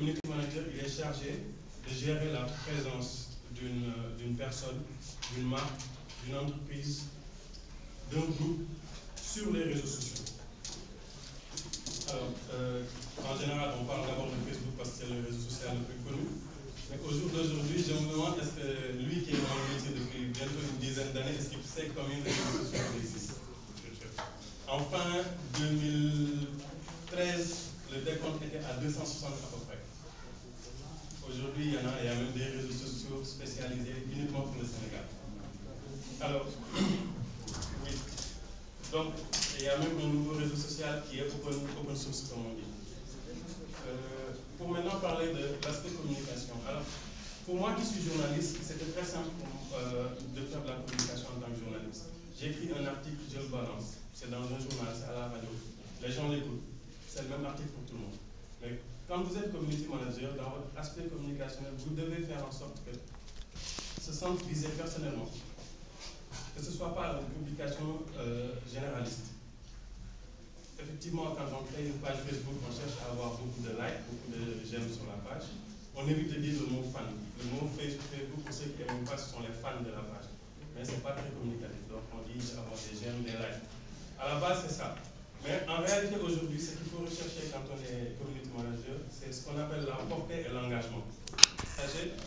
community manager, il est chargé de gérer la présence d'une personne, d'une marque, d'une entreprise, d'un groupe sur les réseaux sociaux. Alors, en général, on parle d'abord de Facebook parce que c'est le réseau social le plus connu. Mais au jour d'aujourd'hui, je me demande, est-ce que lui qui est dans le métier depuis bientôt une dizaine d'années, est-ce qu'il sait combien de réseaux sociaux existent? En fin 2013, le décompte était à 260 à peu près. Aujourd'hui, il y a même des réseaux sociaux spécialisés uniquement pour le Sénégal. Alors, oui. Donc, il y a même un nouveau réseau social qui est open source, comme on dit. Pour maintenant parler de l'aspect communication. Alors, pour moi qui suis journaliste, c'était très simple de faire de la communication en tant que journaliste. J'écris un article, je le balance. C'est dans un journal, c'est à la radio. Les gens l'écoutent. C'est le même article pour tout le monde. Mais quand vous êtes community manager, dans votre aspect communicationnel, vous devez faire en sorte que se sentent visés personnellement. Que ce ne soit pas une publication généraliste. Effectivement, quand on crée une page Facebook, on cherche à avoir beaucoup de likes, beaucoup de j'aime sur la page. On évite de dire le mot fan. Le mot Facebook, pour ceux qui n'aiment pas, ce sont les fans de la page. Mais ce n'est pas très communicatif. Donc on dit avoir des j'aime, des likes. À la base, c'est ça. Mais en réalité, aujourd'hui, ce qu'il faut rechercher quand on est community manager, c'est ce qu'on appelle la portée et l'engagement.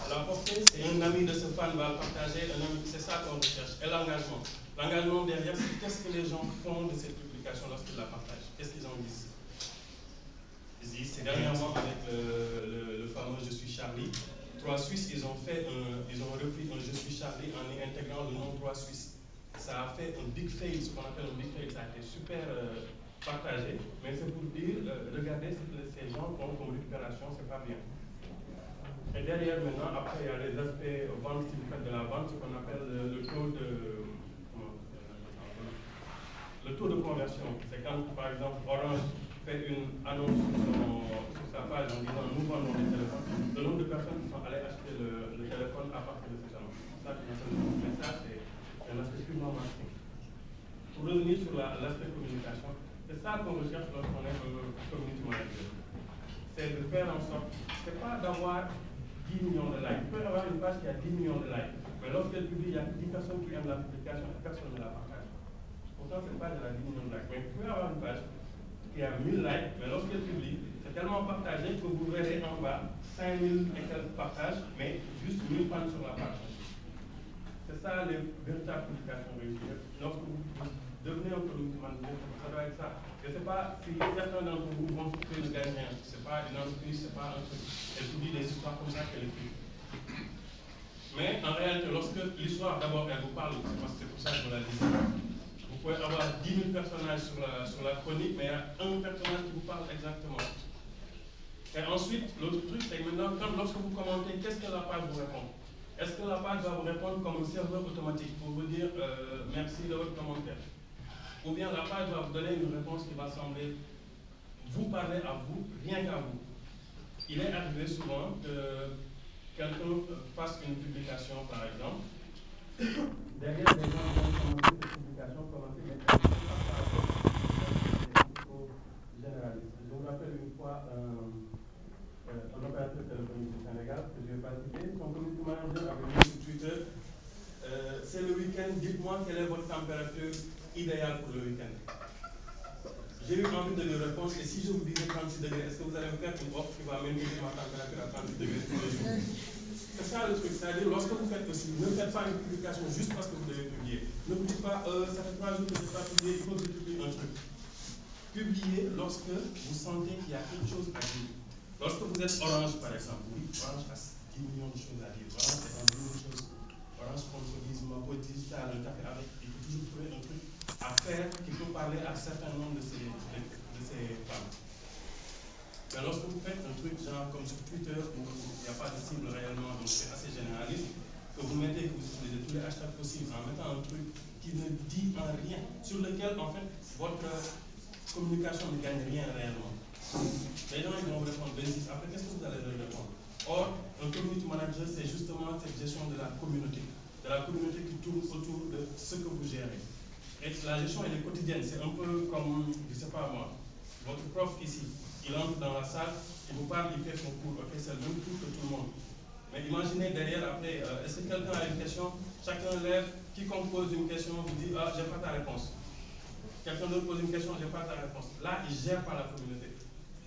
La portée, c'est un ami de ce fan va partager, c'est ça qu'on recherche. Et l'engagement. L'engagement derrière, c'est qu'est-ce que les gens font de cette publication lorsqu'ils la partagent. Qu'est-ce qu'ils en disent? Ils disent, c'est dernièrement avec le fameux Je suis Charlie. 3 Suisses, ils ont repris un Je suis Charlie en y intégrant le nom 3 Suisses. Ça a fait un big fail, ce qu'on appelle un big fail. Ça a été super partagé, mais c'est pour dire, regardez ces gens qui ont comme récupération, c'est pas bien. Et derrière maintenant, après, il y a les aspects vente, si vous faites de la vente, ce qu'on appelle le taux de conversion. C'est quand, par exemple, Orange fait une annonce sur sa page en disant nous vendons des téléphones, le nombre de personnes qui sont allées acheter le téléphone à partir de cette annonce. Mais ça, c'est un aspect purement marketing. Pour revenir sur l'aspect communication, c'est ça qu'on recherche lorsqu'on est un community manager. C'est de faire en sorte, c'est pas d'avoir 10 millions de likes. Vous pouvez avoir une page qui a 10 millions de likes, mais lorsqu'elle publie, il y a 10 personnes qui aiment la publication et personne ne la partage. Pourtant, cette page a 10 millions de likes. Mais vous pouvez avoir une page qui a 1000 likes, mais lorsqu'elle publie, c'est tellement partagé que vous verrez en bas 5000 et quelques partages, mais juste 1000 fans sur la page. C'est ça les véritables publications réussies. Lorsque vous devenez un community manager, ça doit être ça. Je ne sais pas si certains d'entre vous vont souffrir de gagner rien. Ce n'est pas une entreprise, ce n'est pas un truc. Elle publie des histoires comme ça qu'elle écrit. Mais en réalité, lorsque l'histoire d'abord elle vous parle, parce que c'est pour ça que je vous la dis. Vous pouvez avoir 10 000 personnages sur la chronique, mais il y a un personnage qui vous parle exactement. Et ensuite, l'autre truc, c'est que maintenant, lorsque vous commentez, qu'est-ce que la page vous répond? Est-ce que la page va vous répondre comme un serveur automatique pour vous dire merci de votre commentaire? Ou bien la page va vous donner une réponse qui va sembler vous parler à vous, rien qu'à vous. Il est arrivé souvent que quelqu'un fasse une publication, par exemple. Derrière, les gens vont commenter cette publication, commenter les généralistes. Je vous rappelle une fois un opérateur téléphonique du Sénégal, que je ne vais pas citer, son community manager avait mis sur Twitter, c'est le week-end, dites-moi quelle est votre température idéale pour le week-end. J'ai eu envie de lui répondre, et si je vous disais 36 degrés, est-ce que vous allez me faire une offre qui va maintenir ma température à 38 degrés tous les jours? C'est ça le truc, c'est-à-dire lorsque vous faites aussi, ne faites pas une publication juste parce que vous devez publier. Ne vous dites pas, ça fait 3 jours que je n'ai pas publié, il faut que je publie un truc. Publiez lorsque vous sentez qu'il y a quelque chose à dire. Lorsque vous êtes Orange, par exemple, oui, Orange a 10 millions de choses à dire. Orange est dans 10 millions de choses. Orange sponsorise ma poétise, un café avec. Il faut toujours trouver un truc à faire qui peut parler à un certain nombre de ces femmes. Mais lorsque vous faites un truc genre comme sur Twitter où il n'y a pas de cible réellement, donc c'est assez généraliste, que vous mettez, que vous utilisez tous les hashtags possibles en mettant un truc qui ne dit en rien, sur lequel en fait votre communication ne gagne rien réellement. Les gens ils vont vous répondre bénéfice. Après, qu'est-ce que vous allez leur répondre? Or, un community manager, c'est justement cette gestion de la communauté qui tourne autour de ce que vous gérez. Et la gestion elle est quotidienne, c'est un peu comme, je ne sais pas moi, Votre prof ici, il entre dans la salle, il vous parle, il fait son cours, ok, c'est le même cours que tout le monde. Mais imaginez derrière, après, est-ce que quelqu'un a une question? Chacun lève, quiconque pose une question vous dit, ah, j'ai pas ta réponse. Quelqu'un d'autre pose une question, j'ai pas ta réponse. Là, il gère par la communauté.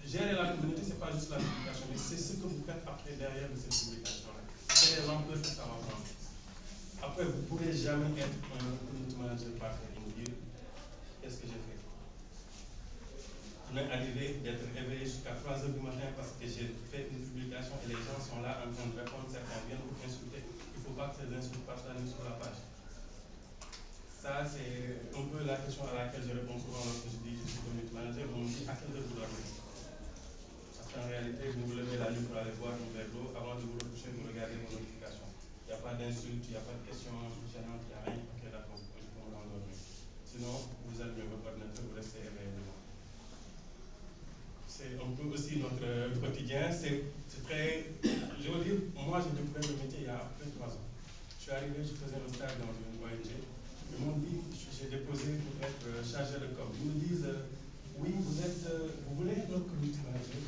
Gérer la communauté, c'est pas juste la publication, mais c'est ce que vous faites après derrière de cette publication-là. C'est les ampleurs que ça va prendre. Après, vous ne pourrez jamais être un community manager parfait et vous dire, qu'est-ce que j'ai fait? Il m'est arrivé d'être réveillé jusqu'à 3 h du matin parce que j'ai fait une publication et les gens sont là en train de répondre, certains viennent vous insulter. Il ne faut pas que ces insultes partagent sur la page. Ça, c'est un peu la question à laquelle je réponds souvent lorsque je dis je suis community manager. On me dit à quelle heure vous dormez? Parce qu'en réalité, vous vous levez la nuit pour aller boire un verre d'eau, avant de vous recoucher, vous regardez vos notifications. Il n'y a pas d'insultes, il n'y a pas de questions gênantes, il n'y a rien. Ok, d'accord, je peux me l'endormir. Sinon, vous allumez votre ordinateur, vous restez éveillé devant. C'est un peu aussi notre quotidien. C'est très. Je veux dire, moi j'ai découvert le métier il y a à peu près 3 ans. Je suis arrivé, je faisais un stage dans une ONG. Ils m'ont dit, j'ai déposé pour être chargé de com. Ils me disent, oui, vous voulez être notre community manager?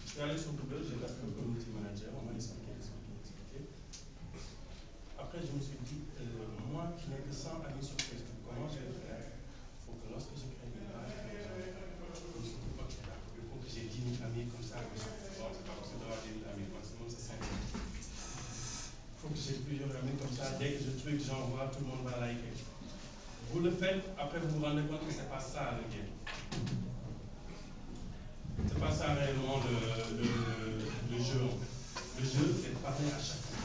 Je suis allé sur Google, j'ai tapé le community manager, on m'a expliqué. Après, je me suis dit, moi qui n'ai que 100 amis sur Facebook, comment je vais faire? Il faut que lorsque je crée une page, je me suis dit, ok, il faut que j'ai 10 000 amis comme ça. Bon, c'est pas possible d'avoir 10 000 amis, maximum c'est 5 000. Il faut que j'ai plusieurs amis comme ça. Dès que je truc, j'envoie, tout le monde va liker. Vous le faites, après vous vous rendez compte que ce n'est pas ça le game. Ce n'est pas ça réellement le jeu. Le jeu, c'est de parler à chacun.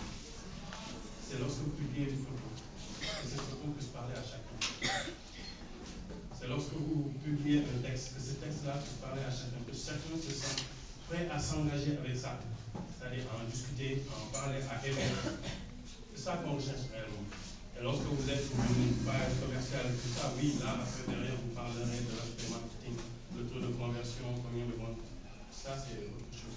C'est lorsque vous publiez une photo, que cette photo puisse parler à chacun. C'est lorsque vous publiez un texte, que ce texte-là puisse parler à chacun, que chacun se sente prêt à s'engager avec ça. C'est-à-dire à en discuter, à en parler, à aimer. C'est ça qu'on recherche réellement. Et lorsque vous êtes sur une page commerciale, tout ça, oui, là, après, derrière, vous parlerez de l'aspect marketing, le taux de conversion, combien de ventes. Ça, c'est autre chose.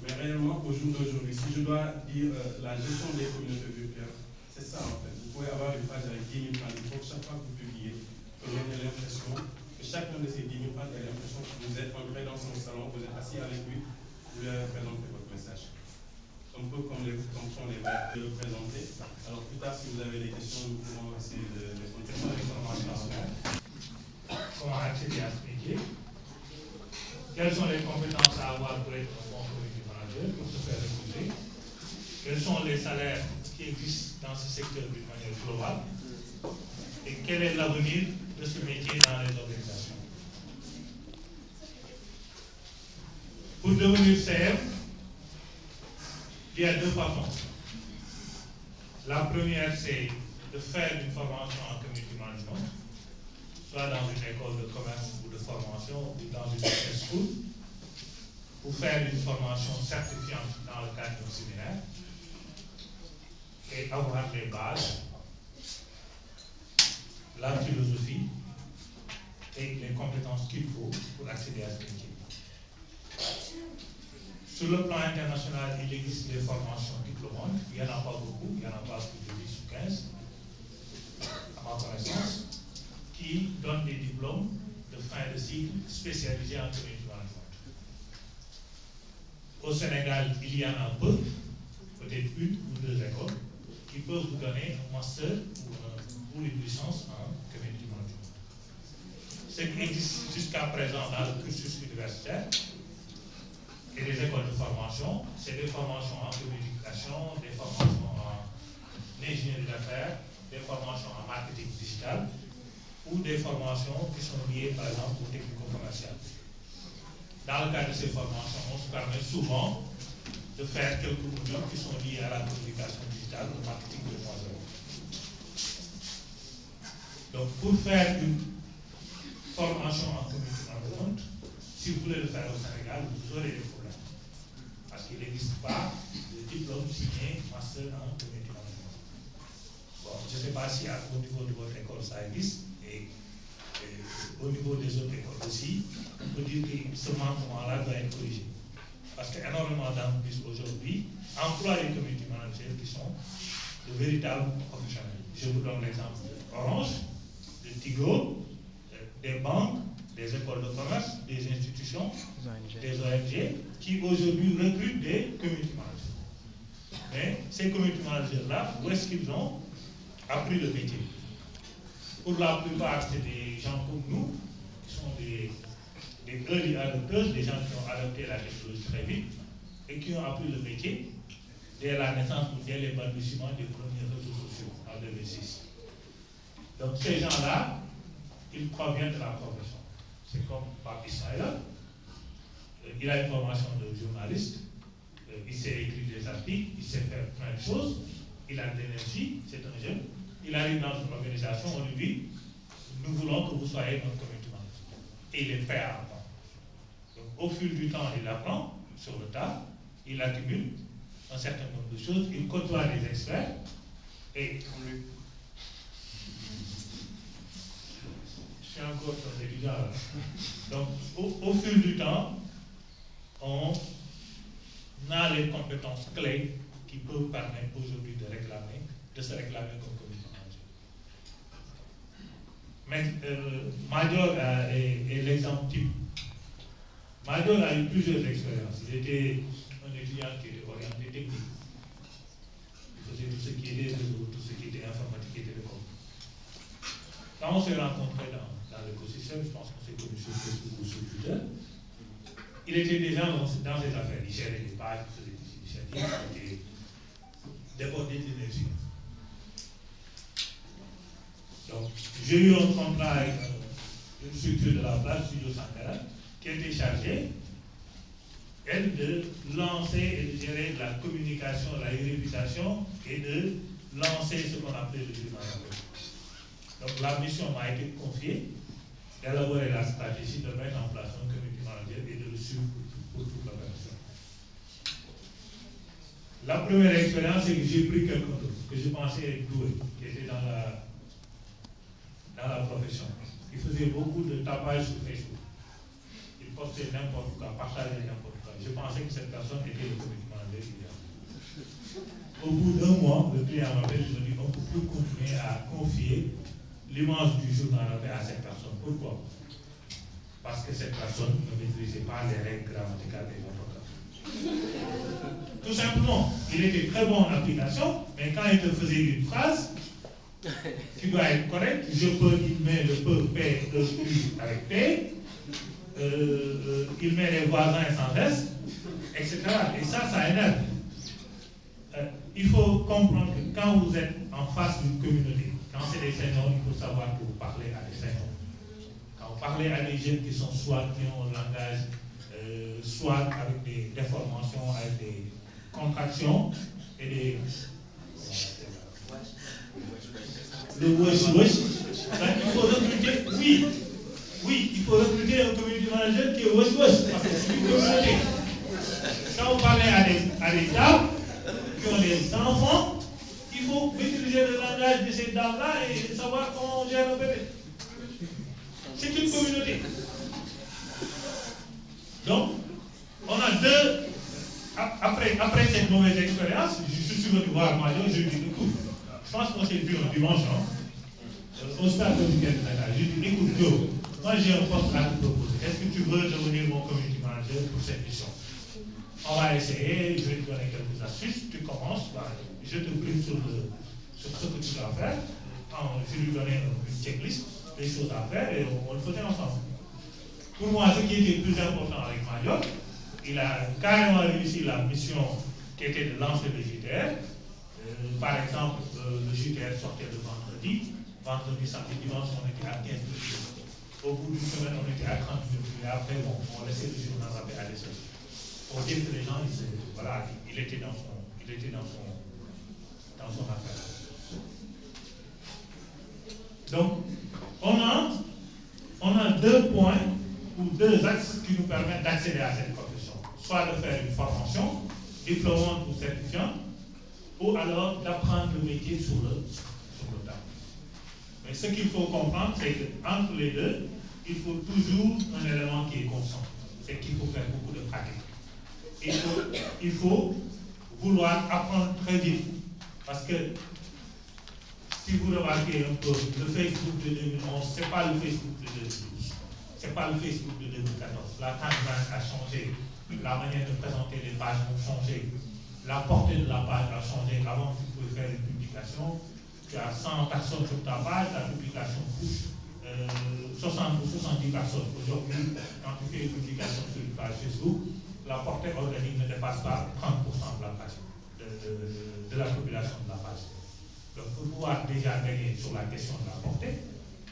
Mais réellement, au jour d'aujourd'hui, si je dois dire la gestion des communautés virtuelles, c'est ça en fait. Vous pouvez avoir une page avec 10 000 fans. Il faut que chaque fois que vous publiez, que vous ayez l'impression que chacun de ces 10 000 fans ait l'impression que vous êtes entré dans son salon, vous êtes assis avec lui, vous lui avez présenté votre message. Un peu comme font les maîtres de le présenter. Alors plus tard, si vous avez des questions, nous pourrons essayer de les poser. Comment accéder à ce métier? Quelles sont les compétences à avoir pour être un bon community manager, pour se faire recruter? Quels sont les salaires qui existent dans ce secteur d'une manière globale? Et quel est l'avenir de ce métier dans les organisations? Pour devenir CM, il y a 2 façons. La première, c'est de faire une formation en community management, soit dans une école de commerce ou de formation ou dans une business school, pour faire une formation certifiante dans le cadre d'un séminaire et avoir les bases, la philosophie et les compétences qu'il faut pour accéder à ce métier. Sur le plan international, il existe des formations diplômantes. Il n'y en a pas beaucoup, il n'y en a pas plus de 10 ou 15, à ma connaissance, qui donnent des diplômes de fin de cycle spécialisés en community management. Au Sénégal, il y en a peu, peut-être 1 ou 2 écoles, qui peuvent vous donner un master ou une licence en community management. Ce qui existe jusqu'à présent dans le cursus universitaire, et les écoles de formation, c'est des formations en communication, des formations en ingénierie d'affaires, des formations en marketing digital ou des formations qui sont liées par exemple au technico-commercial. Dans le cadre de ces formations, on se permet souvent de faire quelques modules qui sont liés à la communication digitale, au marketing 2.0. Donc pour faire une formation en community management, si vous voulez le faire au Sénégal, vous aurez des problèmes. Parce qu'il n'existe pas de diplôme signé master en community management. Bon, je ne sais pas si au niveau de votre école ça existe, et au niveau des autres écoles aussi, on peut dire que ce manquement-là doit être corrigé. Parce qu'énormément d'entreprises aujourd'hui emploient les community managers qui sont de véritables professionnels. Je vous donne l'exemple de Orange, de Tigo, des banques, des écoles de commerce, des institutions, des ONG, qui aujourd'hui recrutent des community managers. Mais ces community managers-là, où est-ce qu'ils ont appris le métier? Pour la plupart, c'est des gens comme nous, qui sont des early adopters, des gens qui ont adopté la technologie très vite et qui ont appris le métier dès la naissance ou dès les balbutiements des premiers réseaux sociaux en 2006. Donc ces gens-là, ils proviennent de la profession. C'est comme Pape Ismaïla, il a une formation de journaliste, il sait écrire des articles, il sait faire plein de choses, il a de l'énergie, c'est un jeune. Il arrive dans une organisation, on lui dit, nous voulons que vous soyez notre community manager. Et il est prêt à apprendre. Donc, au fil du temps, il apprend sur le tas, il accumule un certain nombre de choses, il côtoie des experts, et on lui... Je suis encore un étudiant là. Donc, au fil du temps, on a les compétences clés qui peuvent permettre aujourd'hui de se réclamer comme community manager. Mais Major est l'exemple type. Major a eu plusieurs expériences. Il était un étudiant qui était orienté technique. Il faisait tout ce qui était réseau, tout ce qui était informatique et télécom. Quand on s'est rencontrés dans l'écosystème, je pense qu'on s'est connus sur Facebook ou sur Twitter, il était déjà dans ses affaires. Il gérait des pages, il faisait des initiatives, il était débordé d'énergie. Donc, j'ai eu un contrat avec une structure de la place, Studio Sankara, qui était chargée, elle, de lancer et de gérer de la communication, la réputation et de lancer ce qu'on appelait le climat. Donc, la mission m'a été confiée d'élaborer la stratégie, de mettre en place un community manager et de le suivre pour toute l'organisation. La première expérience, c'est que j'ai pris quelqu'un d'autre, que je pensais être doué, qui était dans la profession. Il faisait beaucoup de tapage sur Facebook. Il postait n'importe quoi, partageait n'importe quoi. Je pensais que cette personne était le community manager idéal. Au bout d'un mois, le client m'appelle et me dit on ne peut plus continuer à confier l'image du journal à cette personne. Pourquoi? Parce que cette personne ne maîtrisait pas les règles grammaticales des orthographes. Tout simplement, il était très bon en application, mais quand il te faisait une phrase, tu dois être correct. Je peux, il met le peu, P, E, U avec P, il met les voisins sans S, etc. Et ça énerve. Il faut comprendre que quand vous êtes en face d'une communauté, quand c'est des seniors, il faut savoir que vous parlez à des seniors. Quand vous parlez à des jeunes qui sont soit qui ont un langage, soit avec des déformations, avec des contractions et des... Le wesh. Il faut recruter, oui, il faut recruter un community manager qui est wesh, parce que c'est une communauté. Quand vous parlez à des dames qui ont des enfants, il faut utiliser le langage de ces dames-là et savoir comment on gère un bébé. C'est une communauté. Donc, on a deux. Après cette mauvaise expérience, je suis venu voir Major, je lui ai dit, écoute, je pense qu'on s'est vu un dimanche, au stade de week-end de Dakar. Je lui ai dit, écoute, Joe, moi j'ai un poste à te proposer. Est-ce que tu veux devenir mon community manager pour cette mission? On va essayer, je vais te donner quelques astuces. Tu commences, je te briefe sur ce que tu dois faire. Je lui donnais une checklist, des choses à faire, et on le faisait ensemble. Pour moi, ce qui était le plus important avec Major, il a carrément réussi la mission qui était de lancer le JTR. Par exemple, le JTR sortait le vendredi, samedi, dimanche, on était à 15 minutes. Au bout d'une semaine, on était à 30 minutes. Et après, on laissait le journal rappeler à l'essai. Pour dire que les gens, il était dans son affaire. Donc, on a deux points ou deux axes qui nous permettent d'accéder à cette profession. Soit de faire une formation diplômante ou certifiante, ou alors d'apprendre le métier sur le tas. Mais ce qu'il faut comprendre, c'est qu'entre les deux, il faut toujours un élément qui est constant. C'est qu'il faut faire beaucoup de pratique. Il faut vouloir apprendre très vite. Parce que si vous remarquez un peu, le Facebook de 2011, ce n'est pas le Facebook de 2012. Ce n'est pas le Facebook de 2014. La timeline a changé. La manière de présenter les pages a changé. La portée de la page a changé. Avant, tu pouvais faire une publication. Tu as 100 personnes sur ta page, la publication touche 60 ou 70 personnes. Aujourd'hui, quand tu fais une publication sur une page Facebook, la portée organique ne dépasse pas 30% de la page, de la population de la page. Donc, pour pouvoir déjà gagner sur la question de la portée,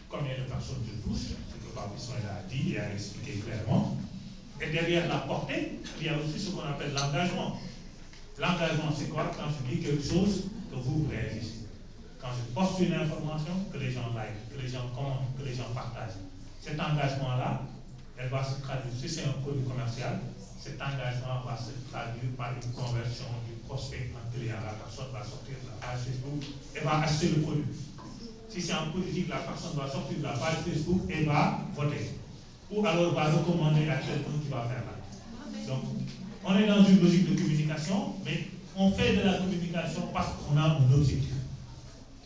combien de personnes je touche, ce que Fabrice a dit et a expliqué clairement. Et derrière la portée, il y a aussi ce qu'on appelle l'engagement. L'engagement, c'est quoi? Quand je dis quelque chose, que vous réagissez. Quand je poste une information, que les gens like, que les gens commentent, que les gens partagent. Cet engagement-là, elle va se traduire, si c'est un produit commercial, cet engagement va se traduire par une conversion du prospect en client. La personne va sortir de la page Facebook et va acheter le produit. Si c'est en politique, la personne va sortir de la page Facebook et va voter. Ou alors va recommander à quelqu'un qui va faire là. Donc, on est dans une logique de communication, mais on fait de la communication parce qu'on a un objectif.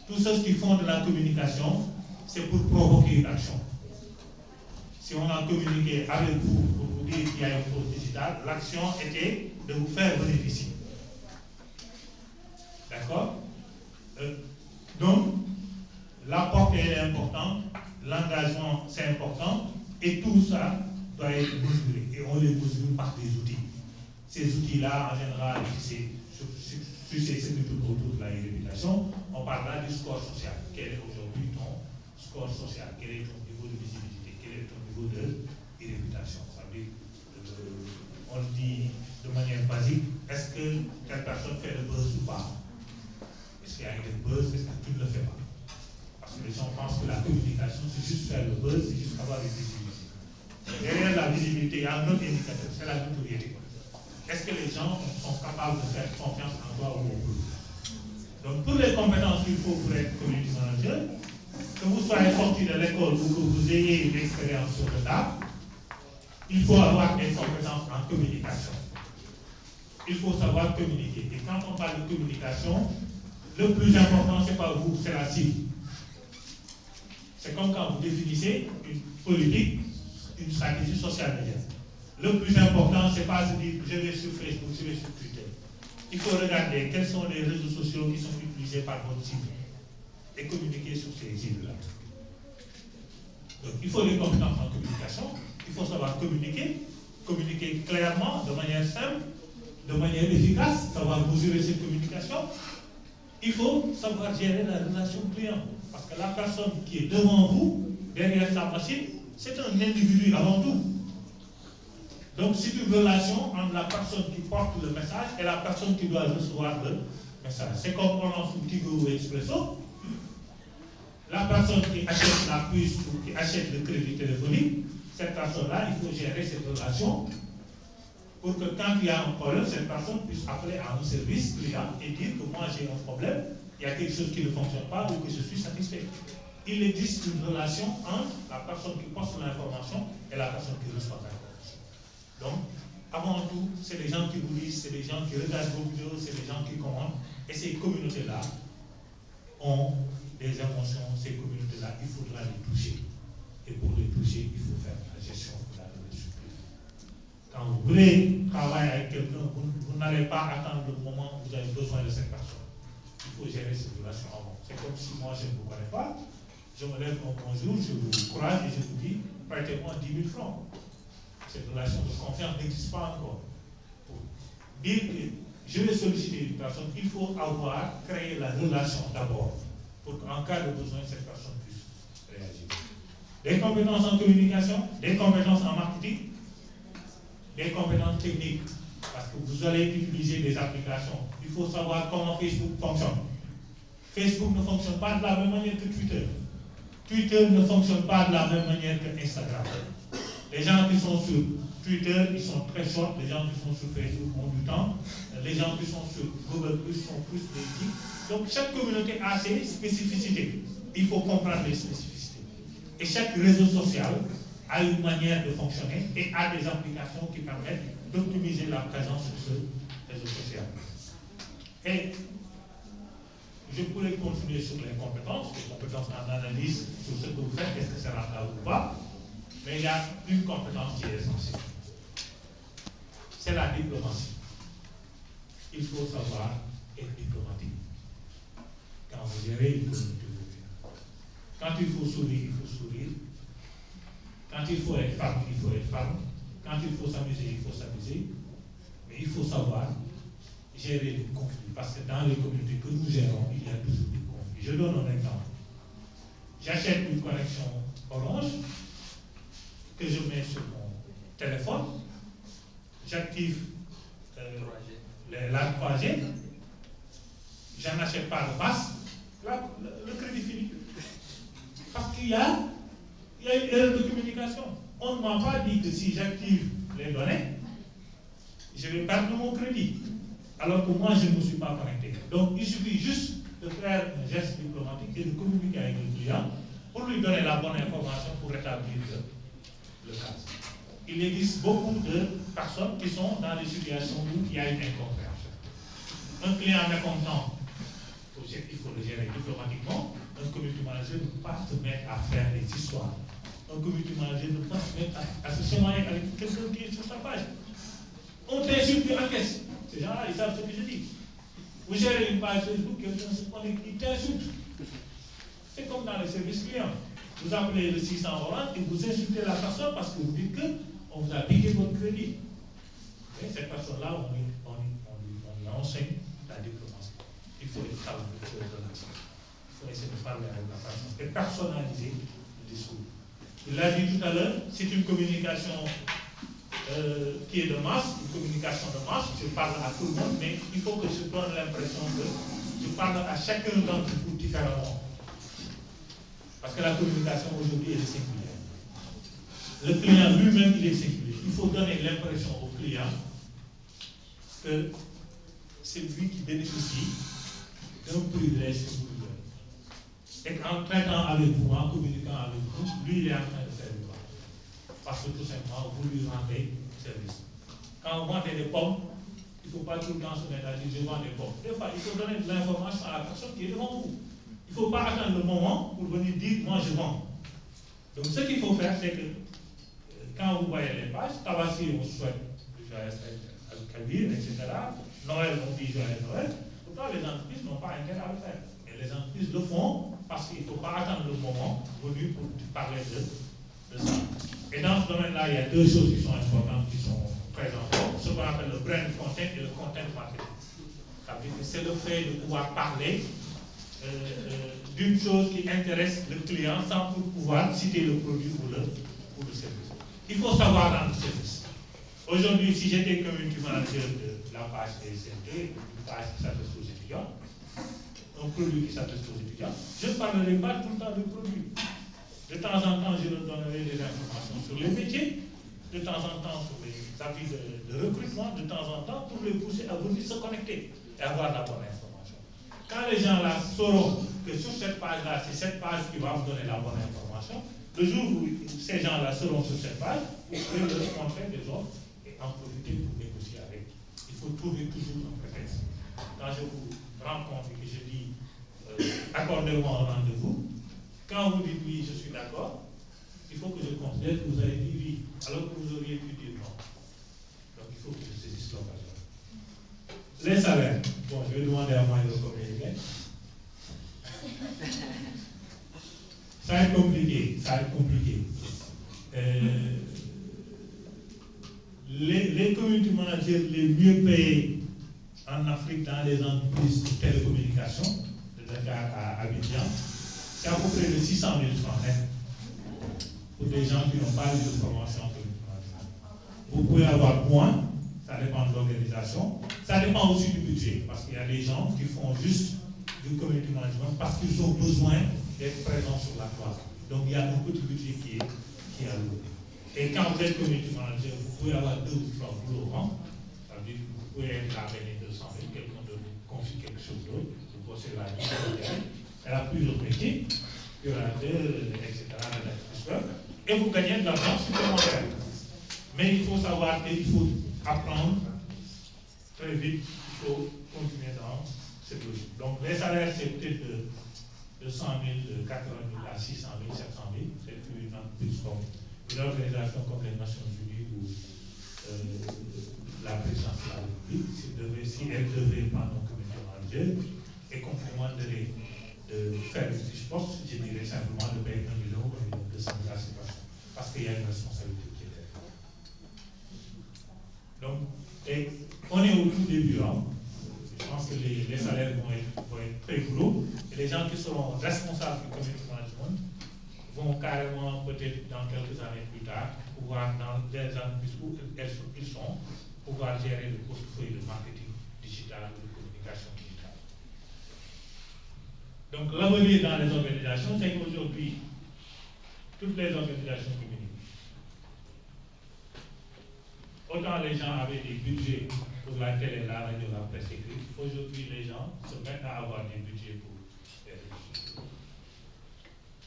Tous ceux qui font de la communication, c'est pour provoquer une action. Si on a communiqué avec vous pour vous dire qu'il y a une chose digitale, l'action était de vous faire bénéficier. D'accord? Donc, la portée est importante, l'engagement c'est important, et tout ça doit être mesuré. Et on les mesure par des outils. Ces outils-là, en général, si c'est ce qui tourne autour de la réputation, on parlera du score social. Quel est aujourd'hui ton score social? Quel est ton niveau de visibilité? Quel est ton niveau de réputation? Ça veut dire, on le dit de manière basique, est-ce que telle personne fait le buzz ou pas? Est-ce qu'il y a un buzz? Est-ce que tu ne le fais pas? Parce que les gens pensent que la communication, c'est juste faire le buzz, c'est juste avoir une visibilité. Derrière la visibilité, il y a un autre indicateur, c'est la notoriété. Est-ce que les gens sont capables de faire confiance en toi ou au groupe? Donc, toutes les compétences qu'il faut pour être community manager, que vous soyez sorti de l'école ou que vous ayez une expérience sur le tas, il faut avoir des compétences en communication. Il faut savoir communiquer. Et quand on parle de communication, le plus important, ce n'est pas vous, c'est la cible. C'est comme quand vous définissez une politique, une stratégie sociale média. Le plus important, ce n'est pas de dire je vais sur Facebook, je vais sur Twitter. Il faut regarder quels sont les réseaux sociaux qui sont utilisés par votre cible et communiquer sur ces cibles-là. Donc, il faut des compétences en communication, il faut savoir communiquer clairement, de manière simple, de manière efficace, savoir mesurer cette communication. Il faut savoir gérer la relation client. Parce que la personne qui est devant vous, derrière sa machine, c'est un individu avant tout. Donc c'est une relation entre la personne qui porte le message et la personne qui doit recevoir le message. C'est comme on lance un Tigo ou Expresso. La personne qui achète la puce ou qui achète le crédit téléphonique, cette personne-là, il faut gérer cette relation pour que quand il y a un problème, cette personne puisse appeler à un service client et dire que moi j'ai un problème, il y a quelque chose qui ne fonctionne pas ou que je suis satisfait. Il existe une relation entre la personne qui poste l'information et la personne qui reçoit l'information. Donc, avant tout, c'est les gens qui vous lisent, c'est les gens qui regardent vos vidéos, c'est les gens qui commentent. Et ces communautés-là ont des émotions, ces communautés-là, il faudra les toucher. Et pour les toucher, il faut faire la gestion de la relation. Quand vous voulez travailler avec quelqu'un, vous n'allez pas attendre le moment où vous avez besoin de cette personne. Il faut gérer cette relation avant. C'est comme si moi je ne vous connais pas, je me lève un bonjour, je vous croise et je vous dis, prêtez-moi 10 000 francs. Cette relation de confiance n'existe pas encore. Pour dire que je vais solliciter une personne, il faut avoir créé la relation d'abord, pour qu'en cas de besoin, cette personne puisse réagir. Des compétences en communication, des compétences en marketing, des compétences techniques, parce que vous allez utiliser des applications. Il faut savoir comment Facebook fonctionne. Facebook ne fonctionne pas de la même manière que Twitter. Twitter ne fonctionne pas de la même manière que Instagram. Les gens qui sont sur Twitter, ils sont très short. Les gens qui sont sur Facebook ont du temps. Les gens qui sont sur Google Plus sont plus dédiés. Donc chaque communauté a ses spécificités. Il faut comprendre les spécificités. Et chaque réseau social a une manière de fonctionner et a des applications qui permettent d'optimiser la présence sur ce réseau social. Et Je pourrais continuer sur les compétences en analyse, sur ce que vous faites, est-ce que c'est rentable ou pas. Mais il y a une compétence qui est essentielle. C'est la diplomatie. Il faut savoir être diplomatique. Quand vous gérez une communauté européenne. Quand il faut sourire, il faut sourire. Quand il faut être ferme, il faut être ferme. Quand il faut s'amuser, il faut s'amuser. Mais il faut savoir gérer les conflits. Parce que dans les communautés que nous gérons, il y a toujours des conflits. Je donne un exemple. J'achète une connexion Orange que je mets sur mon téléphone. J'active la 3G. J'en achète pas de passe. Le crédit finit. Parce qu'il y a une erreur de communication. On ne m'a pas dit que si j'active les données, je vais perdre mon crédit. Alors que moi, je ne me suis pas connecté. Donc, il suffit juste de faire un geste diplomatique et de communiquer avec le client pour lui donner la bonne information pour rétablir le cas. Il existe beaucoup de personnes qui sont dans des situations où il y a une incompréhension. Un client mécontent, il faut le gérer diplomatiquement. Un community manager ne peut pas se mettre à faire des histoires. Un community manager ne peut pas se mettre à se chamailler avec quelqu'un qui est sur sa page. On t'insulte, tu encaisses. Ces gens-là, ils savent ce que je dis. Vous gérez une page Facebook, quelqu'un se connecte, il t'insulte. C'est comme dans les services clients. Vous appelez le 600 Orange et vous insultez la personne parce que vous dites qu'on vous a piqué votre crédit. Et cette personne-là, on lui enseigne la diplomatie. Il faut être calme, il faut être relax. Il faut essayer de parler avec la personne et personnaliser le discours. Il l'a dit tout à l'heure, c'est une communication qui est de masse, une communication de masse. Je parle à tout le monde, mais il faut que je donne l'impression que je parle à chacun d'entre vous différemment. Parce que la communication aujourd'hui est singulière. Le client lui-même, il est singulier. Il faut donner l'impression au client que c'est lui qui bénéficie d'un privilège que vous lui donnez. Et qu'en traitant avec vous, en communiquant avec vous, lui, il est en train de faire du mal. Parce que tout simplement, vous lui rendez service. Quand vous vendez des pommes, il ne faut pas tout le temps se mettre à dire je vends des pommes. Des fois, il faut donner de l'information à la personne qui est devant vous. Il ne faut pas attendre le moment pour venir dire moi je vends. Donc ce qu'il faut faire, c'est que quand vous voyez les pages, Tabaski, on souhaite du joyeux Kabir, etc. Noël, on dit joyeux Noël. Pourtant, les entreprises n'ont pas intérêt à le faire. Et les entreprises le font parce qu'il ne faut pas attendre le moment venu pour parler de ça. Et dans ce domaine-là, il y a deux choses qui sont importantes, qui sont très importantes. Ce qu'on appelle le brand content et le content marketing. C'est le fait de pouvoir parler d'une chose qui intéresse le client sans pouvoir citer le produit ou le service. Il faut savoir rendre service. Aujourd'hui, si j'étais community manager de la page ESNT, une page qui s'adresse aux étudiants, un produit qui s'adresse aux étudiants, je ne parlerai pas tout le temps du produit. De temps en temps, je leur donnerai des informations sur les métiers, de temps en temps sur les avis de recrutement, de temps en temps pour les pousser à venir se connecter et avoir la bonne information. Quand les gens là sauront que sur cette page-là, c'est cette page qui va vous donner la bonne information, le jour où ces gens-là seront sur cette page, vous pourrez leur montrer des offres et en profiter pour négocier avec. Il faut trouver toujours un prétexte. Quand je vous rencontre et que je dis accordez-moi un rendez-vous, quand vous dites oui, je suis d'accord, il faut que je considère que vous avez dit oui, alors que vous auriez pu dire non. Donc il faut que je saisisse l'occasion. Les salaires, bon, je vais demander à moi de le communiquer. Ça va être compliqué, ça va être compliqué. Les community managers les mieux payés en Afrique dans les entreprises de télécommunications, de Dakar à Abidjan, c'est à peu près de 600 000 francs net pour des gens qui n'ont pas eu de formation community management. Vous pouvez avoir moins, ça dépend de l'organisation, ça dépend aussi du budget, parce qu'il y a des gens qui font juste du community management parce qu'ils ont besoin d'être présents sur la toile. Donc il y a un petit budget qui est alloué. Et quand vous êtes community manager, vous pouvez avoir 2 ou 3 boulots au vent, ça veut dire que vous pouvez être à gagner 200 000, quelqu'un de confie quelque chose d'autre, vous bossez la vie, elle a plusieurs métiers, curateur, etc., rédacteur, et vous gagnez de l'argent supplémentaire. Mais il faut savoir qu'il faut apprendre très vite, il faut continuer dans cette logique. Donc les salaires, c'est peut-être de 100 000, de 80 000 à 600 000, 700 000. C'est une entreprise comme une organisation comme les Nations Unies ou la présidence de la République, si elle devait prendre un comité manager et qu'on demanderait de faire une fiche poste, je dirais simplement de payer 1 million ou 1 200 000 à ces personnes, parce qu'il y a une responsabilité qui est là. Donc, et on est au tout début, hein. Je pense que les salaires vont être très gros, et les gens qui seront responsables du community management vont carrément, peut-être dans quelques années plus tard, pouvoir, dans des entreprises où ils sont, pouvoir gérer le portefeuille de marketing digital ou de communication digitale. Donc l'avenir dans les organisations, c'est qu'aujourd'hui, toutes les organisations communiquent. Autant les gens avaient des budgets pour la télé, la radio, la presse écrite, aujourd'hui les gens se mettent à avoir des budgets pour les réseaux sociaux.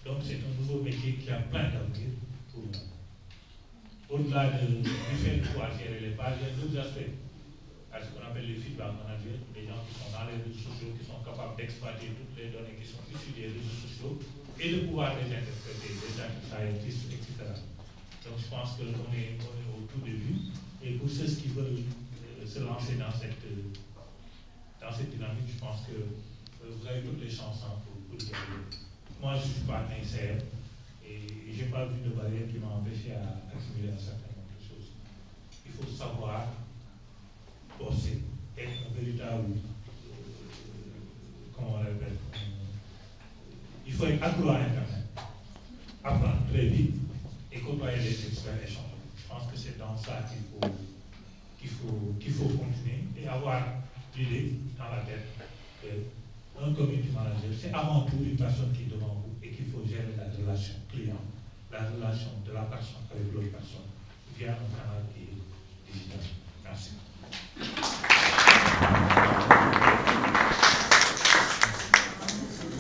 Donc c'est un nouveau métier qui a plein d'avenir pour nous. Au-delà du fait de pouvoir gérer les pages, il y a d'autres aspects. Ce qu'on appelle les feedback managers, les gens qui sont dans les réseaux sociaux, qui sont capables d'exploiter toutes les données qui sont issues des réseaux sociaux et de pouvoir les interpréter, les data scientists, etc. Donc je pense qu'on est au tout début. Et pour ceux qui veulent se lancer dans cette dynamique, je pense que vous avez toutes les chances pour y arriver. Moi, je ne suis pas un ICM et je n'ai pas vu de barrière qui m'a empêché à accumuler un certain nombre de choses. Il faut savoir bosser, être un véritable, comment on l'appelle, il faut être accro à Internet, apprendre très vite et côtoyer les experts échanger. Je pense que c'est dans ça qu'il faut continuer et avoir l'idée dans la tête qu'un community manager, c'est avant tout une personne qui est devant vous et qu'il faut gérer la relation client, la relation de la personne avec l'autre personne via un canal qui est digital.